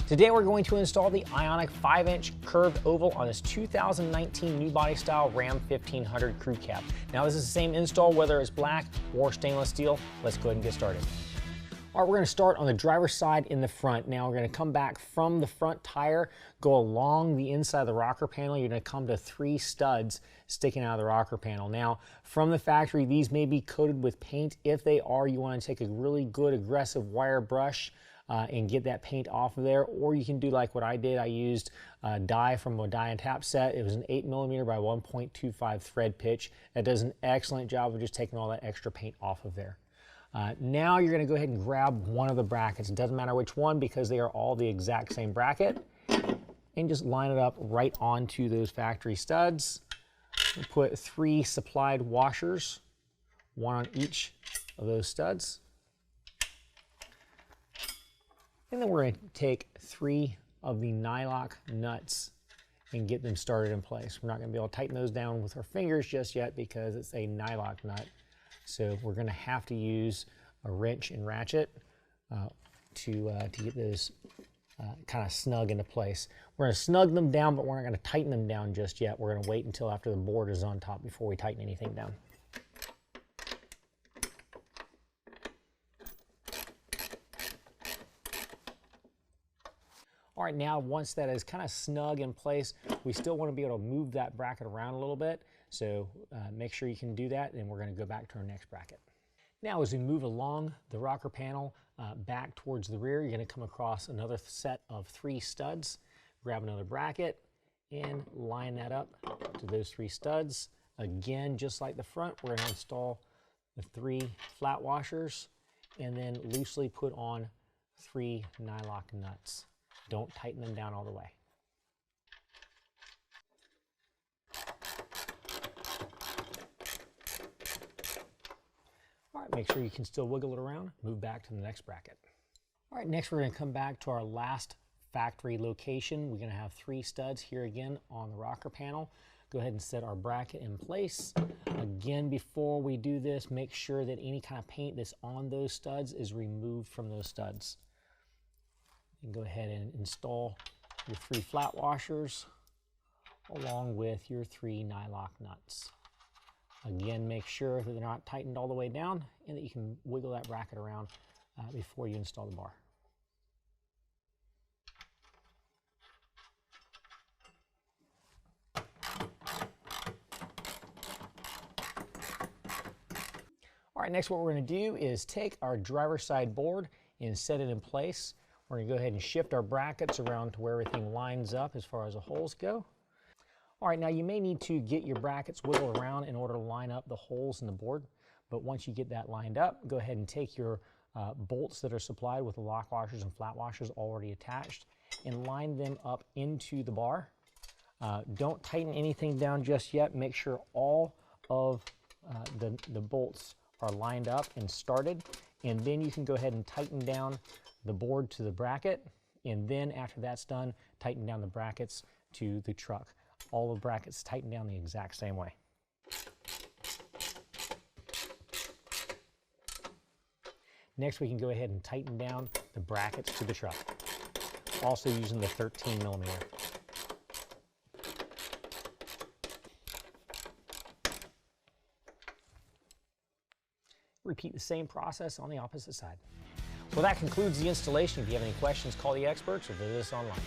Today we're going to install the Ionic 5-inch curved oval on this 2019 new body style Ram 1500 crew cab. Now this is the same install whether it's black or stainless steel. Let's go ahead and get started. All right, we're going to start on the driver's side in the front. Now we're going to come back from the front tire, go along the inside of the rocker panel. You're going to come to 3 studs sticking out of the rocker panel. Now from the factory, these may be coated with paint. If they are, you want to take a really good aggressive wire brush and get that paint off of there, or you can do like what I did. I used dye from a die and tap set. It was an 8mm by 1.25 thread pitch. That does an excellent job of just taking all that extra paint off of there. Now you're going to go ahead and grab one of the brackets. It doesn't matter which one because they are all the exact same bracket, and just line it up right onto those factory studs. We'll put 3 supplied washers, 1 on each of those studs. And then we're going to take 3 of the nylock nuts and get them started in place. We're not going to be able to tighten those down with our fingers just yet because it's a nylock nut. So we're going to have to use a wrench and ratchet to get those kind of snug into place. We're going to snug them down, but we're not going to tighten them down just yet. We're going to wait until after the board is on top before we tighten anything down. All right, now once that is kind of snug in place, we still want to be able to move that bracket around a little bit. So make sure you can do that, and we're going to go back to our next bracket. Now as we move along the rocker panel back towards the rear, you're going to come across another set of 3 studs. Grab another bracket and line that up to those 3 studs. Again, just like the front, we're going to install the 3 flat washers and then loosely put on 3 nylock nuts. Don't tighten them down all the way. All right, make sure you can still wiggle it around. Move back to the next bracket. All right, next we're going to come back to our last factory location. We're going to have 3 studs here again on the rocker panel. Go ahead and set our bracket in place. Again, before we do this, make sure that any kind of paint that's on those studs is removed from those studs. And go ahead and install your 3 flat washers along with your 3 nylock nuts. Again, make sure that they're not tightened all the way down and that you can wiggle that bracket around before you install the bar. All right, next what we're going to do is take our driver's side board and set it in place. We're going to go ahead and shift our brackets around to where everything lines up as far as the holes go. All right, now you may need to get your brackets wiggled around in order to line up the holes in the board, but once you get that lined up, go ahead and take your bolts that are supplied with the lock washers and flat washers already attached and line them up into the bar. Don't tighten anything down just yet. Make sure all of the bolts are lined up and started, and then you can go ahead and tighten down the board to the bracket, and then after that's done, tighten down the brackets to the truck. All the brackets tighten down the exact same way. Next, we can go ahead and tighten down the brackets to the truck, also using the 13mm. Repeat the same process on the opposite side. Well, that concludes the installation. If you have any questions, call the experts or visit us online.